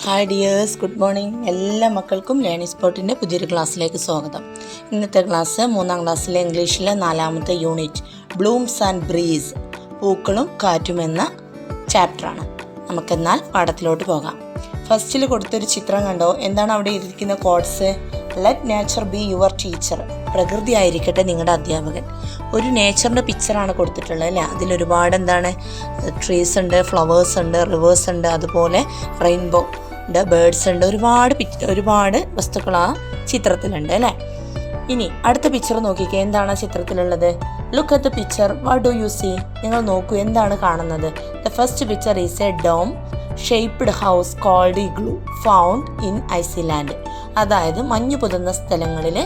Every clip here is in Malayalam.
Hi dears, good morning. എല്ലാ മക്കൾക്കും ലേണിംഗ് സ്പോട്ടിൻ്റെ പുതിയൊരു ക്ലാസ്സിലേക്ക് സ്വാഗതം. ഇന്നത്തെ ക്ലാസ് 3ാം ക്ലാസ്സിലെ ഇംഗ്ലീഷിലെ 4ാമത്തെ യൂണിറ്റ് ബ്ലൂംസ് ആൻഡ് ബ്രീസ്, പൂക്കളും കാറ്റും എന്ന ചാപ്റ്ററാണ്. നമുക്കെന്നാൽ പാഠത്തിലോട്ട് പോകാം. ഫസ്റ്റിൽ കൊടുത്തൊരു ചിത്രം കണ്ടോ? എന്താണ് അവിടെ ഇരിക്കുന്ന codes? Let nature be your teacher, പ്രകൃതി ആയിരിക്കട്ടെ നിങ്ങളുടെ അധ്യാപകൻ. ഒരു നേച്ചറിൻ്റെ പിക്ചറാണ് കൊടുത്തിട്ടുള്ളത് അല്ലേ? അതിലൊരുപാട് ട്രീസ് ഉണ്ട്, ഫ്ലവേഴ്സ് ഉണ്ട്, റിവേഴ്സ് ഉണ്ട്, അതുപോലെ റെയിൻബോ ഉണ്ട്, ബേർഡ്സ് ഉണ്ട്, ഒരുപാട് വസ്തുക്കൾ ആ ചിത്രത്തിലുണ്ട് അല്ലേ? ഇനി അടുത്ത പിക്ചർ നോക്കിക്കേ, എന്താണ് ചിത്രത്തിലുള്ളത്? Look at the picture, what do you see? നിങ്ങൾ നോക്കൂ, എന്താണ് കാണുന്നത്? The first picture is a dome shaped house called igloo found in Iceland. അതായത് മഞ്ഞു പുതന്ന സ്ഥലങ്ങളിൽ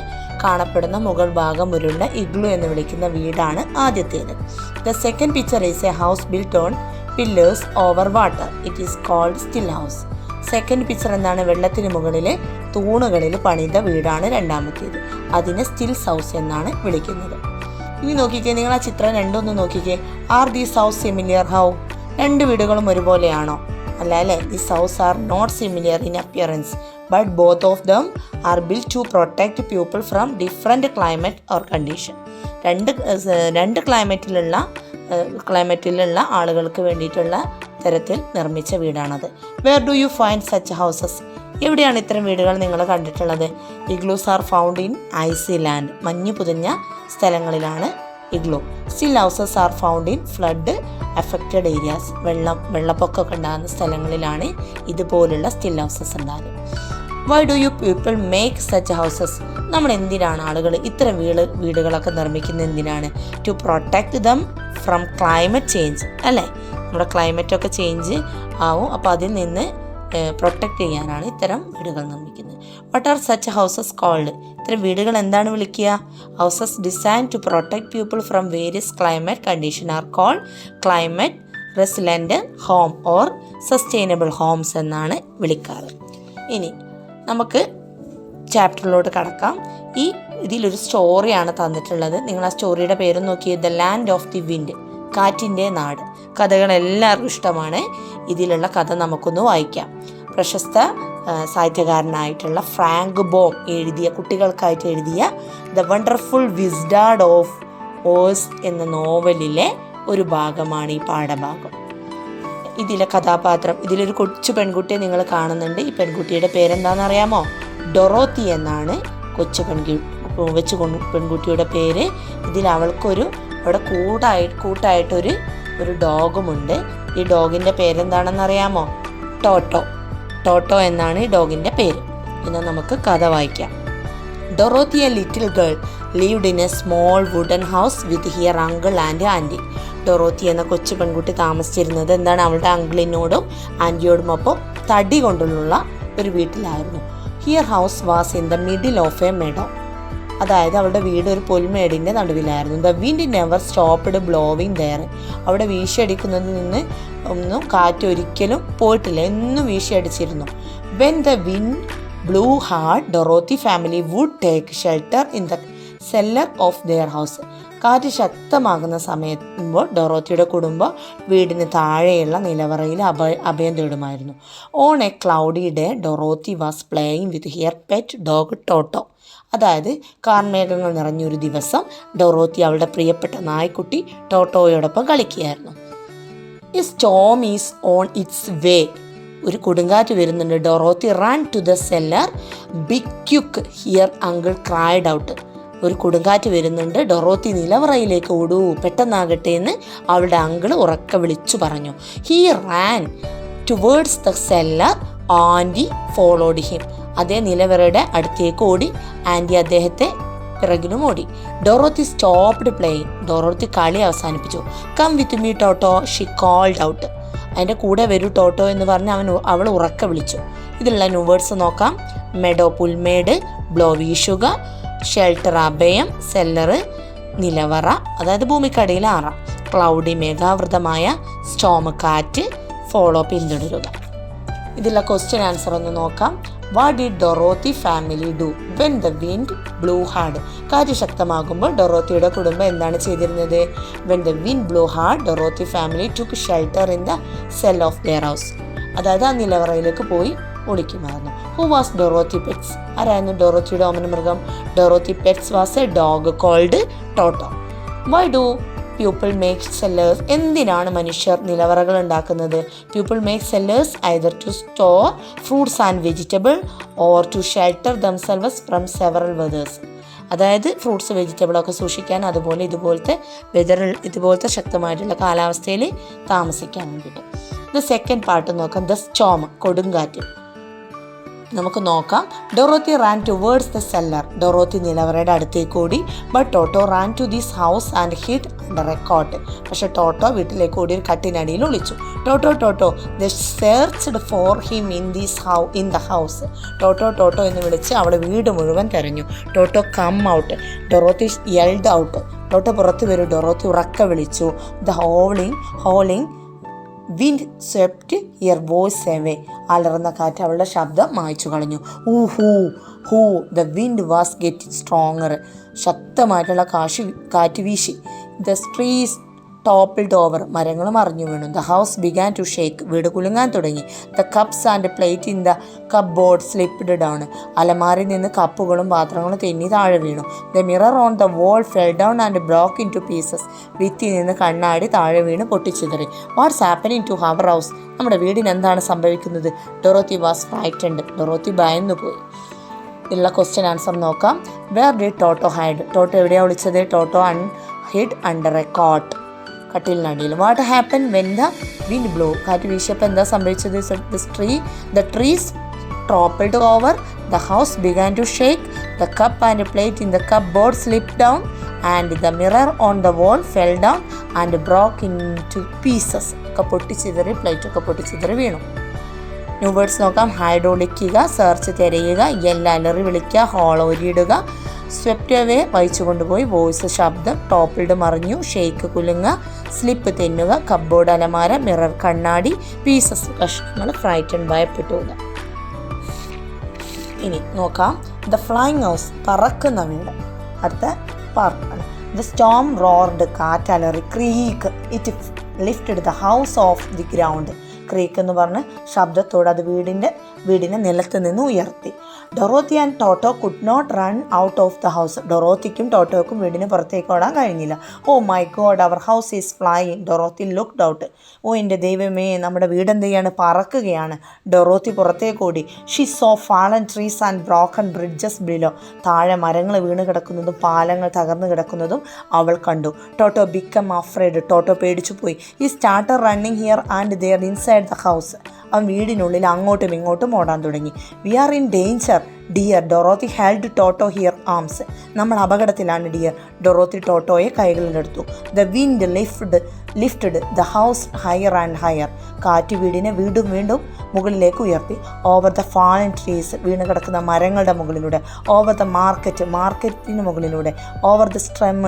കാണപ്പെടുന്ന മുകൾ ഭാഗം ഉരുണ്ട ഇഗ്ലു എന്ന് വിളിക്കുന്ന വീടാണ് ആദ്യത്തേത്. The second picture is a house built on pillars over water. It is called stilt house. Second picture എന്താണ്? വെള്ളത്തിന് മുകളിൽ തൂണുകളിൽ പണിത വീടാണ് രണ്ടാമത്തേത്. അതിനെ സ്റ്റിൽസ് ഹൗസ് എന്നാണ് വിളിക്കുന്നത്. ഇനി നോക്കിക്കേ, നിങ്ങൾ ആ ചിത്രം രണ്ടൊന്ന് നോക്കിക്കേ. Are these house similar? How? രണ്ട് വീടുകളും ഒരുപോലെയാണോ? അല്ല അല്ലേ? These house are not similar in appearance, but both of them are built to protect people from different climate or condition. രണ്ട് ക്ലൈമറ്റിലുള്ള ആളുകൾക്ക് വേണ്ടിയിട്ടുള്ള തരത്തിൽ നിർമ്മിച്ച വീടാണത്. വേർ ഡു യു ഫൈൻഡ് സച്ച് ഹൗസസ്? എവിടെയാണ് ഇത്തരം വീടുകൾ നിങ്ങൾ കണ്ടിട്ടുള്ളത്? Igloos are found in Iceland, മഞ്ഞ് പുതഞ്ഞ സ്ഥലങ്ങളിലാണ് igloo. Still houses are found in flood affected areas, വെള്ളപ്പൊക്കമൊക്കെ ഉണ്ടാകുന്ന സ്ഥലങ്ങളിലാണ് ഇതുപോലുള്ള സ്റ്റിൽ ഹൗസസ് ഉണ്ടാകുന്നത്. Why do you people make such houses? നമ്മൾ എന്തിനാണ് ആളുകൾ ഇത്തരം വീടുകളൊക്കെ നിർമ്മിക്കുന്നത്? എന്തിനാണ്? To protect them from climate change അല്ലേ? നമ്മുടെ ക്ലൈമറ്റൊക്കെ ചേഞ്ച് ആവും, അപ്പോൾ അതിൽ നിന്ന് പ്രൊട്ടക്റ്റ് ചെയ്യാനാണ് ഇത്തരം വീടുകൾ നിർമ്മിക്കുന്നത്. What are such houses called? ഇത്തരം വീടുകൾ എന്താണ് വിളിക്കുക? Houses design to protect people from various climate condition are called climate resilient home or sustainable homes എന്നാണ് വിളിക്കാറ്. ഇനി നമുക്ക് ചാപ്റ്ററിലോട്ട് കടക്കാം. ഇതിലൊരു സ്റ്റോറിയാണ് തന്നിട്ടുള്ളത്. നിങ്ങൾ ആ സ്റ്റോറിയുടെ പേര് നോക്കിയത് the land of the wind, കാറ്റിൻ്റെ നാട്. കഥകൾ എല്ലാവർക്കും ഇഷ്ടമാണ്. ഇതിലുള്ള കഥ നമുക്കൊന്ന് വായിക്കാം. പ്രശസ്ത സാഹിത്യകാരനായിട്ടുള്ള ഫ്രാങ്ക് ബോം കുട്ടികൾക്കായിട്ട് എഴുതിയ ദ വണ്ടർഫുൾ വിസ്ഡാഡ് ഓഫ് ഓസ് എന്ന നോവലിലെ ഒരു ഭാഗമാണ് ഈ പാഠഭാഗം. ഇതിലെ കഥാപാത്രം, ഇതിലൊരു കൊച്ചു പെൺകുട്ടിയെ നിങ്ങൾ കാണുന്നുണ്ട്. ഈ പെൺകുട്ടിയുടെ പേരെന്താണെന്നറിയാമോ? ഡൊറോത്തി എന്നാണ് പെൺകുട്ടിയുടെ പേര്. ഇതിൽ അവിടെ കൂട്ടായിട്ടൊരു ഡോഗുമുണ്ട്. ഈ ഡോഗിൻ്റെ പേരെന്താണെന്നറിയാമോ? ടോട്ടോ എന്നാണ് ഈ ഡോഗിൻ്റെ പേര്. ഇന്ന് നമുക്ക് കഥ വായിക്കാം. Dorothy, A little girl, lived in a small wooden house with her uncle and auntie. Dorothy എന്ന കൊച്ചു പെൺകുട്ടി താമസിച്ചിരുന്നത് അവളുടെ അങ്കിളിനോടും ആൻറ്റിയോടുമൊപ്പം തടി കൊണ്ടുള്ള ഒരു വീട്ടിലായിരുന്നു. Her house was in the middle of a meadow. അതായത് അവളുടെ വീട് ഒരു പുൽമേടിൻ്റെ നടുവിലായിരുന്നു. The wind never stopped blowing there. അവിടെ വീശിയടിക്കുന്നതിൽ നിന്ന് ഒന്നും കാറ്റ് ഒരിക്കലും പോയിട്ടില്ല, എന്നും വീശിയടിച്ചിരുന്നു. When the wind blew hard, Dorothy family would take shelter in the cellar of their house. കാറ്റ് ശക്തമാകുന്ന സമയത്തുമ്പോൾ ഡൊറോത്തിയുടെ കുടുംബം വീടിന് താഴെയുള്ള നിലവറയിൽ അഭയം തേടുമായിരുന്നു. On a cloudy day, Dorothy was playing with her pet dog Toto. അതായത് കാർമേഘങ്ങൾ നിറഞ്ഞൊരു ദിവസം ഡൊറോത്തി അവളുടെ പ്രിയപ്പെട്ട നായ്ക്കുട്ടി ടോട്ടോയോടൊപ്പം കളിക്കുകയായിരുന്നു. A storm is on its way. ഒരു കൊടുങ്കാറ്റ് വരുന്നുണ്ട്. Dorothy run to the cellar, be quick her uncle cried out. ഒരു കൊടുങ്കാറ്റ് വരുന്നുണ്ട്, ഡൊറോത്തി നിലവറയിലേക്ക് ഓടൂ, പെട്ടെന്നാകട്ടെ എന്ന് അവളുടെ അങ്കിൾ ഉറക്കെ വിളിച്ചു പറഞ്ഞു. He ran towards the cellar, aunty followed him. അതേ നിലവറയുടെ അടുത്തേക്ക് ഓടി, ആൻറ്റി അദ്ദേഹത്തെ പിറകിലും ഓടി. Dorothy stopped playing. ഡൊറോത്തി കളി അവസാനിപ്പിച്ചു. Come with me Toto, she called out. അതിൻ്റെ കൂടെ വരൂ ടോട്ടോ എന്ന് പറഞ്ഞ് അവൾ ഉറക്കെ വിളിച്ചു. ഇതിലുള്ള ന്യൂവേർഡ്സ് നോക്കാം. മെഡോ പുൽമേട്, ബ്ലോ വീശുക, ഷെൽട്ടർ അഭയം, സെല്ലർ നിലവറ അതായത് ഭൂമിക്കടിയിൽ ആറ, ക്ലൗഡി മേഘാവൃതമായ, സ്റ്റോം കാറ്റ്, ഫോളോ പിന്തുടരുക. ഇതിലുള്ള ക്വസ്റ്റ്യൻ ആൻസർ ഒന്ന് നോക്കാം. What did Dorothy family do when the wind blew hard? കാറ്റ് ശക്തമാകുമ്പോൾ ഡൊറോത്തിയുടെ കുടുംബം എന്താണ് ചെയ്തിരുന്നത്? When the wind blew hard, Dorothy family took shelter in the cell of their house. അതായത് ആ നിലവറയിലേക്ക് പോയി ഒളിക്കുമായിരുന്നു. Who was Dorothy pets? ആരായിരുന്നു ഡൊറോത്തിയുടെ ഓമന മൃഗം? Dorothy pets was a dog called Toto. Why do people make cellars? എന്തിനാണ് മനുഷ്യർ നിലവറകൾ ഉണ്ടാക്കുന്നത്? People make cellars either to store fruits and vegetable or to shelter themselves from several weathers. അതായത് ഫ്രൂട്ട്സ് വെജിറ്റബിളൊക്കെ സൂക്ഷിക്കാൻ, അതുപോലെ ഇതുപോലത്തെ ശക്തമായിട്ടുള്ള കാലാവസ്ഥയിൽ താമസിക്കാൻ വേണ്ടിയിട്ട്. ഇത് സെക്കൻഡ് പാർട്ട് നോക്കാം. ദ സ്റ്റോം, കൊടുങ്കാറ്റ്. നമുക്ക് നോക്കാം. Dorothy ran towards the cellar. ഡൊറോത്തി നിലവറയുടെ അടുത്തേക്ക് ഓടി. But Toto ran to this house and hid under a coat. പക്ഷെ ടോട്ടോ വീട്ടിലേക്ക് ഓടി ഒരു കട്ടിനടിയിൽ ഒളിച്ചു. Toto the searched for him in the house. Toto എന്ന് വിളിച്ച് അവിടെ വീട് മുഴുവൻ തെരഞ്ഞു. Toto come out. Dorothy yelled out. Toto പുറത്ത് വരും. ഡൊറോത്തി ഉറക്ക വിളിച്ചു. The howling wind swept her voice away. അലറുന്ന കാറ്റ് അവളുടെ ശബ്ദം മായ്ച്ചു കളഞ്ഞു. Whoo the wind was getting stronger. ശക്തമായിട്ടുള്ള കാറ്റ് വീശി. The trees toppled over. മരങ്ങൾ മറിഞ്ഞു വീണു. The house began to shake. വീട് കുലുങ്ങാൻ തുടങ്ങി. The cups and plate in the cupboard slipped down. അലമാരിൽ നിന്ന് കപ്പുകളും പാത്രങ്ങളും തെന്നി താഴെ വീണു. The mirror on the wall fell down and broke into pieces. ഭിത്തിയിൽ നിന്ന് കണ്ണാടി താഴെ വീണ് പൊട്ടിച്ചിതറി. What's happening to our house? നമ്മുടെ വീടിന് എന്താണ് സംഭവിക്കുന്നത്? Dorothy was frightened. ഡൊറോത്തി ഭയന്നു പോയി. ഇതിലുള്ള ക്വസ്റ്റ്യൻ ആൻസർ നോക്കാം. Where did Toto hide? Toto എവിടെയാണ് വിളിച്ചത്? Toto hid under a cot. കട്ടിലിനടിയിൽ. What happen when the wind blow? കാറ്റ് വീശിയപ്പോൾ എന്താ സംഭവിച്ചത്? The trees toppled over. The house began to shake. The cup and plate in the cupboard slip down and the mirror on the wall fell down and broke into pieces. ഒക്കെ പൊട്ടിച്ചിതറി, പ്ലേറ്റൊക്കെ പൊട്ടിച്ചിതറി വീണു. ന്യൂ വേർഡ്സ് നോക്കാം. ഹൈഡ് ഒളിക്കുക, സെർച്ച് തിരയുക, അലറി വിളിക്കുക, ഹോൾ ഓരിയിടുക, സ്വെപ്റ്റ് അവേ വഹിച്ചു കൊണ്ടുപോയി, വോയിസ് ശബ്ദം, ടോപ്പിൾഡ് മറിഞ്ഞു, ഷെയ്ക്ക് കുലുങ്ങ, സ്ലിപ്പ് തെന്നുക, കബ്ബോർഡ് അലമാര, മിറർ കണ്ണാടി, പീസസ് കഷ്ണങ്ങൾ, ഫ്രൈറ്റൻ ഭയപ്പെട്ടുക. ഇനി നോക്കാം. ദ ഫ്ലൈങ് ഹൗസ്, പറക്കുന്ന വീട്. അടുത്ത പാർട്ടാണ്. ദ സ്റ്റോം റോർഡ്, കാറ്റലറി, creak, it lifted the house off the ground. Creak എന്ന് പറഞ്ഞ് ശബ്ദത്തോടെ അത് വീടിനെ നിലത്ത് നിന്ന് ഉയർത്തി. Dorothy and Toto could not run out of the house. ഡൊറോത്തിക്കും ടോട്ടോക്കും വീടിന് പുറത്തേക്ക് ഓടാൻ കഴിഞ്ഞില്ല. Oh my God, our house is flying. Dorothy looked out. ഓ എൻ്റെ ദൈവമേ, നമ്മുടെ വീട് എന്ത് ചെയ്യാണ്? പറക്കുകയാണ്. ഡൊറോത്തി പുറത്തേക്ക് ഓടി. She saw fallen trees and broken bridges below. താഴെ മരങ്ങൾ വീണ് കിടക്കുന്നതും പാലങ്ങൾ തകർന്നു കിടക്കുന്നതും അവൾ കണ്ടു. ടോട്ടോ ബിക്കം അഫ്രൈഡ്. ടോട്ടോ പേടിച്ചു പോയി. He started running here and there inside the house. അവൻ വീടിനുള്ളിൽ അങ്ങോട്ടും ഇങ്ങോട്ടും ഓടാൻ തുടങ്ങി. We are in danger dear. Dorothy held Toto her arms. നമ്മൾ അപകടത്തിലാണ് ഡിയർ. ഡൊറോത്തി ടോട്ടോയെ കൈകളിലെടുത്തു. The wind lifted the house higher and higher. കാറ്റ് വീടിനെ വീണ്ടും മുകളിലേക്ക് ഉയർത്തി. ഓവർ ദ ഫാളൻ ട്രീസ്, വീണ് കിടക്കുന്ന മരങ്ങളുടെ മുകളിലൂടെ. ഓവർ ദ മാർക്കറ്റിന് മുകളിലൂടെ. ഓവർ ദ സ്ട്രെം,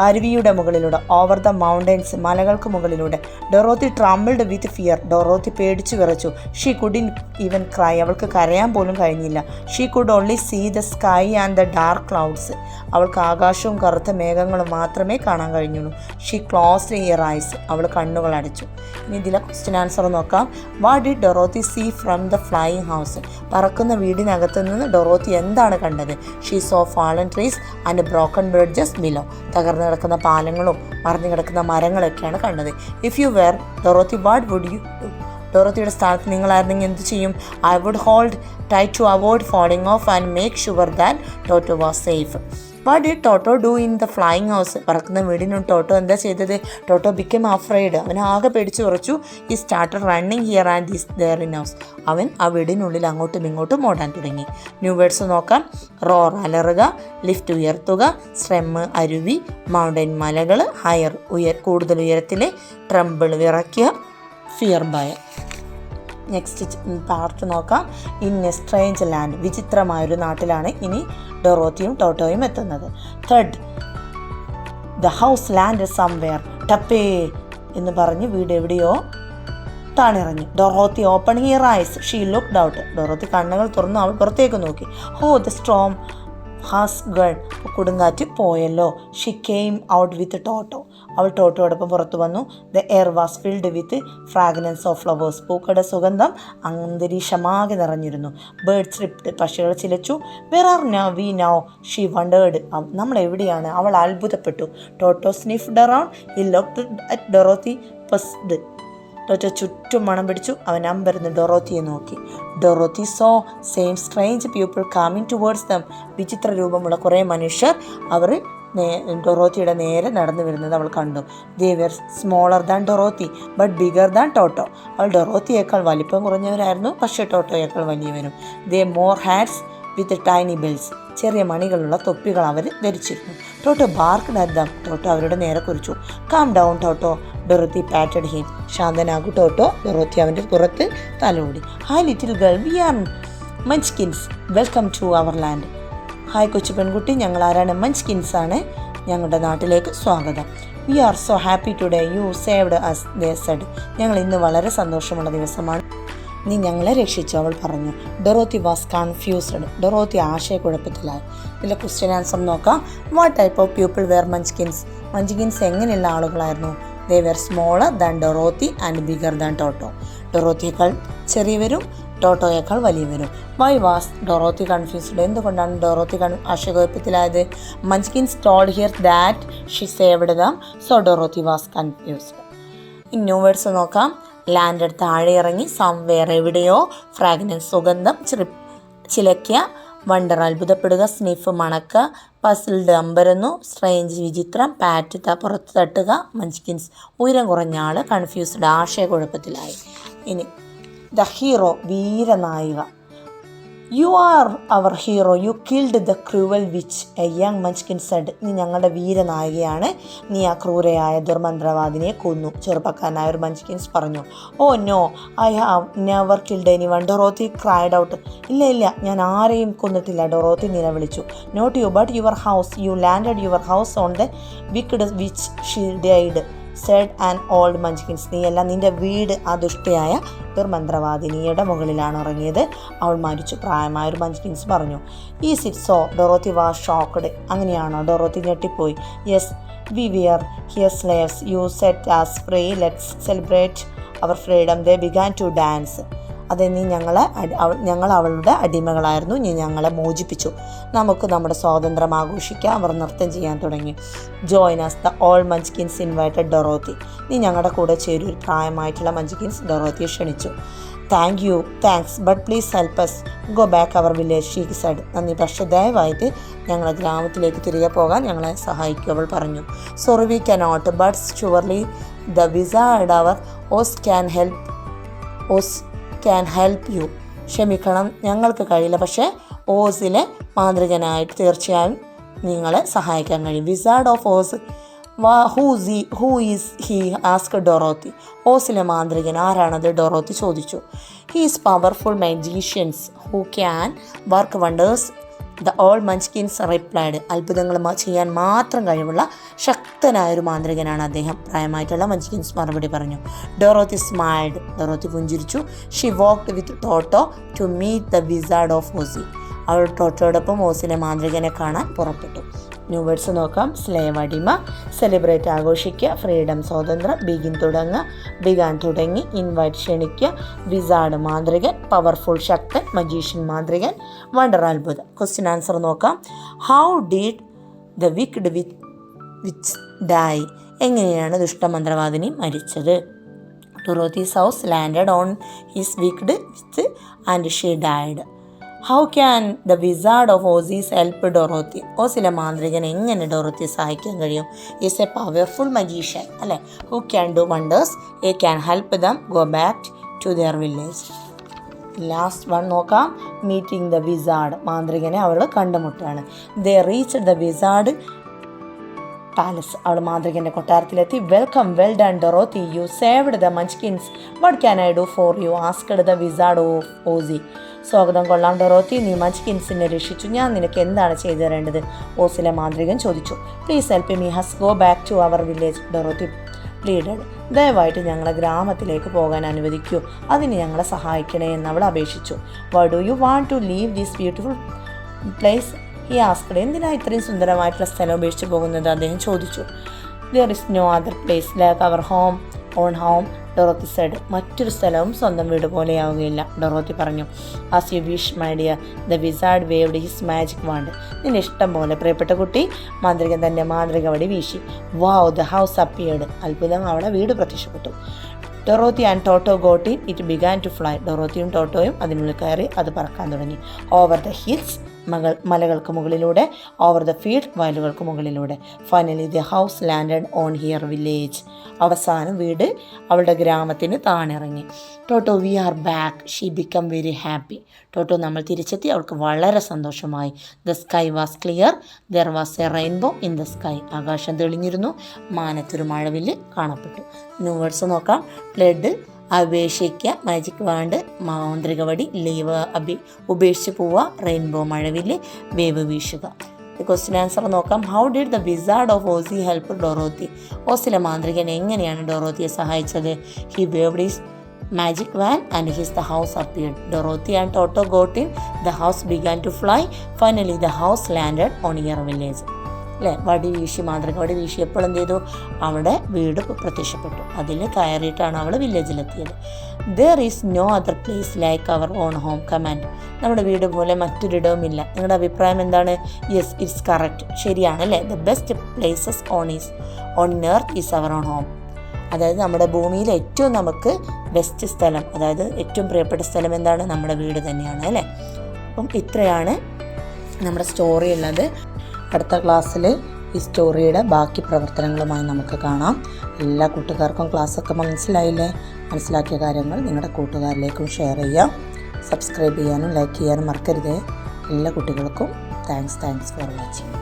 അരുവിയുടെ മുകളിലൂടെ. ഓവർ ദ മൗണ്ടൻസ്, മലകൾക്ക് മുകളിലൂടെ. Dorothy trembled with fear. Dorothy പേടിച്ചു വിറച്ചു. She couldn't even cry. അവൾക്ക് കരയാൻ പോലും കഴിഞ്ഞില്ല. She could only see the sky and the dark clouds. അവൾക്ക് ആകാശവും കറുത്ത മേഘങ്ങളും മാത്രമേ കാണാൻ കഴിഞ്ഞുള്ളൂ. She closed her eyes. അവൾ കണ്ണുകൾ അടച്ചു. ഇനി ഇതിലെ ക്വസ്റ്റ്യൻ ആൻസർ നോക്കാം. What did Dorothy see from the flying house? പറക്കുന്ന വീടിനകത്ത് നിന്ന് ഡൊറോത്തി എന്താണ് കണ്ടത്? She saw fallen trees and broken bridges below. തകർന്നു കിടക്കുന്ന പാലങ്ങളും മറിഞ്ഞു കിടക്കുന്ന മരങ്ങളൊക്കെയാണ് കണ്ടത്. If you were Dorothy, what would you do? ഡൊറോത്തിയുടെ സ്ഥാനത്ത് നിങ്ങളായിരുന്നെങ്കിൽ എന്ത് ചെയ്യും? I would hold tight to avoid falling off and make sure that Toto was safe. What did Toto do in the flying house? പറക്കുന്ന വീടിനും ടോട്ടോ എന്താ ചെയ്തത്? Toto become afraid. അവൻ ആകെ പേടിച്ചു ഉറച്ചു. He started running here and is there in house. അവൻ ആ വീടിനുള്ളിൽ അങ്ങോട്ടും ഇങ്ങോട്ടും ഓടാൻ തുടങ്ങി. ന്യൂ വേർഡ്സ് നോക്കാം. റോർ അലറുക, ലിഫ്റ്റ് ഉയർത്തുക, സ്ട്രെം അരുവി, മൗണ്ടൻ മലകൾ, ഹയർ കൂടുതൽ ഉയരത്തിൽ, ട്രംബിൾ വിറയ്ക്കുക, ഫിയർ ഭയം. നെക്സ്റ്റ് പാർട്ട് നോക്കാം. ഇൻ എ സ്ട്രേഞ്ച് ലാൻഡ്, വിചിത്രമായൊരു നാട്ടിലാണ് ഇനി ഡൊറോത്തിയും ടോട്ടോയും എത്തുന്നത്. ത്രെഡ് ദ ഹൗസ് ലാൻഡ് സംവെയർ. ടപ്പേ എന്ന് പറഞ്ഞ് വീട് എവിടെയോ താണിറങ്ങി. Dorothy open her eyes. She looked out. Dorothy കണ്ണുകൾ തുറന്നു അവൾ പുറത്തേക്ക് നോക്കി. ഹോ ദ സ്ട്രോം ഹാസ് ഗൺ. കൊടുങ്കാറ്റ് പോയല്ലോ. She came out with Toto. അവൾ ടോട്ടോടൊപ്പം പുറത്തു വന്നു. The air was filled with fragrance of flowers. പൂക്കളുടെ സുഗന്ധം അന്തരീക്ഷമാകെ നിറഞ്ഞിരുന്നു. ബേർഡ് സ്ട്രിപ്ഡ്, പക്ഷികൾ ചിലച്ചു. Where are now we now she wondered. നമ്മൾ എവിടെയാണ്? അവൾ അത്ഭുതപ്പെട്ടു. Toto sniffed around. He looked at Dorothy puzzled. Toto ചുറ്റും മണം പിടിച്ചു. അവൻ അമ്പരന്ന് ഡൊറോത്തിയെ നോക്കി. Dorothy saw some strange people coming towards them. വിചിത്ര രൂപമുള്ള കുറേ മനുഷ്യർ അവർ ഡൊറോത്തിയുടെ നേരെ നടന്നു വരുന്നത് അവൾ കണ്ടു. They were smaller than Dorothy but bigger than Toto. അവൾ ഡൊറോത്തിയേക്കാൾ വലിപ്പം കുറഞ്ഞവരായിരുന്നു, പക്ഷേ ടോട്ടോയേക്കാൾ വലിയവരും. They wore hats with tiny bells. ചെറിയ മണികളുള്ള തൊപ്പികൾ അവർ ധരിച്ചിരുന്നു. ടോട്ടോ ബാർക്ക്ഡ് അറ്റ് ദം. ടോട്ടോ അവരുടെ നേരെ കുറിച്ചു. Calm down Toto. Dorothy patted him. ശാന്തനാകു ടോട്ടോ. ഡൊറോത്തി അവൻ്റെ പുറത്ത് തലോടി. Hi little girl, we are Munchkins, welcome to our land. Hi കൊച്ചു പെൺകുട്ടി, ഞങ്ങൾ ആരാണ്? മഞ്ച്കിൻസ് ആണ്, ഞങ്ങളുടെ നാട്ടിലേക്ക് സ്വാഗതം. We are so happy today, you saved us they said. ഞങ്ങൾ ഇന്ന് വളരെ സന്തോഷമുള്ള ദിവസമാണ്, നീ ഞങ്ങളെ രക്ഷിച്ചു, അവൾ പറഞ്ഞു. Dorothy was confused. ഡൊറോത്തി ആശയക്കുഴപ്പത്തിലായി. ഇതിലെ ക്വസ്റ്റ്യൻ ആൻസർ നോക്കാം. What type of people were Munchkins? Munchkins എങ്ങനെയുള്ള ആളുകളായിരുന്നു? They were smaller than Dorothy and bigger than Toto. ഡൊറോത്തിയേക്കാൾ ചെറിയവരും ടോട്ടോയേക്കാൾ വലിയവരും. Why was Dorothy confused? എന്തുകൊണ്ടാണ് ഡൊറോത്തി ആശയക്കുഴപ്പത്തിലായത്? Munchkins told her that she saved them, so Dorothy was confused. ഇനി വേർഡ്സ് നോക്കാം. ലാൻഡ് താഴെ ഇറങ്ങി, സംവേർ എവിടെയോ, ഫ്രാഗ്രൻസ് സുഗന്ധം, ചിലയ്ക്ക, വണ്ടർ അത്ഭുതപ്പെടുക, സ്നിഫ് മണക്ക, പസിൽഡ് അമ്പരന്നു, സ്ട്രേഞ്ച് വിചിത്രം, പാറ്റ് പുറത്ത് തട്ടുക, മഞ്ച്കിൻസ് ഉയരം കുറഞ്ഞ ആൾ, കൺഫ്യൂസ്ഡ് ആശയക്കുഴപ്പത്തിലായി. ഇനി ദ ഹീറോ വീരനായിക. You are our hero, you killed the cruel witch, a young Munchkin said. നീ ഞങ്ങളുടെ വീരനായികയാണ്, നീ ആ ക്രൂരയായ ദുർമന്ത്രവാദിനെ കൊന്നു, ചെറുപ്പക്കാരനായ ഒരു മഞ്ച്കിൻസ് പറഞ്ഞു. Oh no, I have never killed anyone, Dorothy cried out. ഇല്ല, ഞാൻ ആരെയും കൊന്നിട്ടില്ല, ഡൊറോത്തി നിലവിളിച്ചു. Not you but your house, you landed your house on the wicked witch she died, said and old Munchkins. നീയല്ല, നിന്റെ വീട് ആ ദുഷ്ടയായ ദുർമന്ത്രവാദിനിയുടെ മുകളിലാണ് ഇറങ്ങിയത്, അവൾ മരിച്ചു, പ്രായമായൊരു മഞ്ച്കിൻസ് പറഞ്ഞു. Is it so? Dorothy was shocked. അങ്ങനെയാണോ? ഡൊറോത്തി ഞെട്ടിപ്പോയി. Yes, we were here slaves, you set us free, let's celebrate our freedom. They began to dance. അതെ, ഞങ്ങൾ അവളുടെ അടിമകളായിരുന്നു, നീ ഞങ്ങളെ മോചിപ്പിച്ചു, നമുക്ക് നമ്മുടെ സ്വാതന്ത്ര്യം ആഘോഷിക്കാം. അവർ നൃത്തം ചെയ്യാൻ തുടങ്ങി. Join us, the old Munchkins invited Dorothy. നീ ഞങ്ങളുടെ കൂടെ ചേരൂ, ഒരു പ്രായമായിട്ടുള്ള മഞ്ച്കിൻസ് ഡൊറോത്തിയെ ക്ഷണിച്ചു. Thanks but please help us go back our village, she said. നന്ദി, പക്ഷേ ദയവായിട്ട് ഞങ്ങളെ ഗ്രാമത്തിലേക്ക് തിരികെ പോകാൻ ഞങ്ങളെ സഹായിക്കും, അവൾ പറഞ്ഞു. Sorry we cannot but surely the wizard of Oz can help you. ക്ഷമിക്കണം, ഞങ്ങൾക്ക് കഴിയില്ല, പക്ഷേ ഓസിലെ മാന്ത്രികനായിട്ട് തീർച്ചയായും നിങ്ങളെ സഹായിക്കാൻ കഴിയും. Wizard of Oz, who is he ask Dorothy. ഓസിലെ മാന്ത്രികൻ ആരാണത്? ഡൊറോത്തി ചോദിച്ചു. He is powerful magicians who can work wonders, the old Munchkins replied. അത്ഭുതങ്ങൾ ചെയ്യാൻ മാത്രം കഴിവുള്ള ശക്തനായൊരു മാന്ത്രികനാണ് അദ്ദേഹം, പ്രായമായിട്ടുള്ള മഞ്ച്കിൻസ് മറുപടി പറഞ്ഞു. Dorothy smiled. ഡൊറോത്തി പുഞ്ചിരിച്ചു. She walked with Toto to meet the wizard of Oz. അവൾ ടോട്ടോടൊപ്പം ഓസിലെ മാന്ത്രികനെ കാണാൻ പുറപ്പെട്ടു. ന്യൂ വേർഡ്സ് നോക്കാം. സ്ലേവ് അടിമ, സെലിബ്രേറ്റ് ആഘോഷിക്കുക, ഫ്രീഡം സ്വാതന്ത്ര്യം, ബിഗാൻ തുടങ്ങി, ഇൻവൈറ്റ് ക്ഷണിക്കുക, വിസാർഡ് മാന്ത്രികൻ, പവർഫുൾ ശക്തൻ, മജീഷ്യൻ മാന്ത്രികൻ, വണ്ടർ അത്ഭുതം. ക്വസ്റ്റ്യൻ ആൻസർ നോക്കാം. How did the wicked witch die? എങ്ങനെയാണ് ദുഷ്ടമന്ത്രവാദിനി മരിച്ചത്? Dorothy's house landed on his wicked witch and she died. How can the wizard of Oz's help Dorothy? ഓസിലെ മാന്ത്രികൻ എങ്ങനെ ഡൊറോത്തിയെ സഹായിക്കാൻ കഴിയും? ഈസ് എ പവർഫുൾ മജീഷ്യൻ, അല്ലേ? Who can do wonders, he can help them go back to their village. Last one നോക്കാം. Meeting the wizard. മാന്ത്രികനെ അവൾ കണ്ടുമുട്ടുകയാണ്. They reach the wizard palace. അവൾ മാന്ത്രികൻ്റെ കൊട്ടാരത്തിലെത്തി. Welcome, well done Dorothy, you saved the Munchkins, what can I do for you asked the wizard of Oz. സ്വാഗതം കൊള്ളാം ഡൊറോത്തി, നീ മഞ്ച്കിൻസിനെ രക്ഷിച്ചു, ഞാൻ നിനക്ക് എന്താണ് ചെയ്തു തരേണ്ടത്? ഓസിലെ മാന്ത്രികൻ ചോദിച്ചു. Please help me us go back to our village, Dorothy pleaded. ദയവായിട്ട് ഞങ്ങളെ ഗ്രാമത്തിലേക്ക് പോകാൻ അനുവദിക്കൂ, അതിന് ഞങ്ങളെ സഹായിക്കണേ എന്ന് അവൾ അപേക്ഷിച്ചു. Why do you want to leave this beautiful place, he asked. എന്തിനാ ഇത്രയും സുന്ദരമായിട്ടുള്ള സ്ഥലം ഉപേക്ഷിച്ച് പോകുന്നത്? അദ്ദേഹം ചോദിച്ചു. There is no other place like our home on home Dorothy said. മറ്റൊരു സ്ഥലവും സ്വന്തം വീട് പോലെയാവുകയില്ല, ഡൊറോത്തി പറഞ്ഞു. As you wish my dear, the wizard waved his magic wand. നിന്റെ ഇഷ്ടം പോലെ പ്രിയപ്പെട്ട കുട്ടി. മാന്ത്രികൻ തൻ്റെ മാന്ത്രിക വടി വീശി. Wow, the house appeared. അത്ഭുതം, അവിടെ വീട് പ്രത്യക്ഷപ്പെട്ടു. Dorothy and Toto got in, it began to fly. ഡൊറോത്തിയും ടോട്ടോയും അതിനുള്ളിൽ കയറി അത് പറക്കാൻ തുടങ്ങി. ഓവർ ദ ഹിൽസ്, മലകൾക്ക് മുകളിലൂടെ. ഓവർ ദ ഫീൽഡ്, വയലുകൾക്ക് മുകളിലൂടെ. Finally the house landed on her village. അവസാനം വീട് അവളുടെ ഗ്രാമത്തിന് താണിറങ്ങി. Toto, we are back. She become very happy. Toto, നമ്മൾ തിരിച്ചെത്തി. അവൾക്ക് വളരെ സന്തോഷമായി. The sky was clear, there was a rainbow in the sky. ആകാശം തെളിഞ്ഞിരുന്നു, മാനത്തൊരു മഴവില്ല് കാണപ്പെട്ടു. ന്യൂ വേർഡ്സ് നോക്കാം. ഫ്ലഡ്, അപേക്ഷിക്കുക, മാജിക് വാണ്ട്, മാന്ത്രിക വടി, ലീവ്, ഉപേക്ഷിച്ച് പോവുക, റെയിൻബോ മഴവില്ല്, വേവ് വീശുക. ക്വസ്റ്റ്യൻ ആൻസർ നോക്കാം. How did the wizard of Aussie help Dorothy? ഓസിലെ മാന്ത്രികൻ എങ്ങനെയാണ് ഡൊറോത്തിയെ സഹായിച്ചത്? He waved his magic wand and the house appeared. Dorothy and Toto got in. The house began to fly. Finally the house landed on their village. അല്ലേ, വടി വീശി, മാന്ത്രിക വടി വീശി എപ്പോൾ എന്ത് ചെയ്തു? അവിടെ വീട് പ്രത്യക്ഷപ്പെട്ടു. അതിൽ കയറിയിട്ടാണ് അവൾ വില്ലേജിലെത്തിയത്. There is no other place like our own home command. നമ്മുടെ വീട് പോലെ മറ്റൊരിടവുമില്ല. നിങ്ങളുടെ അഭിപ്രായം എന്താണ്? Yes, it's correct. ശരിയാണ് അല്ലേ. The best places on earth is our own home. അതായത് നമ്മുടെ ഭൂമിയിൽ ഏറ്റവും നമുക്ക് ബെസ്റ്റ് സ്ഥലം, അതായത് ഏറ്റവും പ്രിയപ്പെട്ട സ്ഥലം എന്താണ്? നമ്മുടെ വീട് തന്നെയാണ് അല്ലേ. അപ്പം ഇത്രയാണ് നമ്മുടെ സ്റ്റോറി ഉള്ളത്. അടുത്ത ക്ലാസ്സിൽ ഈ സ്റ്റോറിയുടെ ബാക്കി പ്രവർത്തനങ്ങളുമായി നമുക്ക് കാണാം. എല്ലാ കൂട്ടുകാർക്കും ക്ലാസ്സൊക്കെ മനസ്സിലായില്ലേ? മനസ്സിലാക്കിയ കാര്യങ്ങൾ നിങ്ങളുടെ കൂട്ടുകാരിലേക്കും ഷെയർ ചെയ്യാം. സബ്സ്ക്രൈബ് ചെയ്യാനും ലൈക്ക് ചെയ്യാനും മറക്കരുത്. എല്ലാ കുട്ടികൾക്കും താങ്ക്സ് ഫോർ വാച്ചിങ്.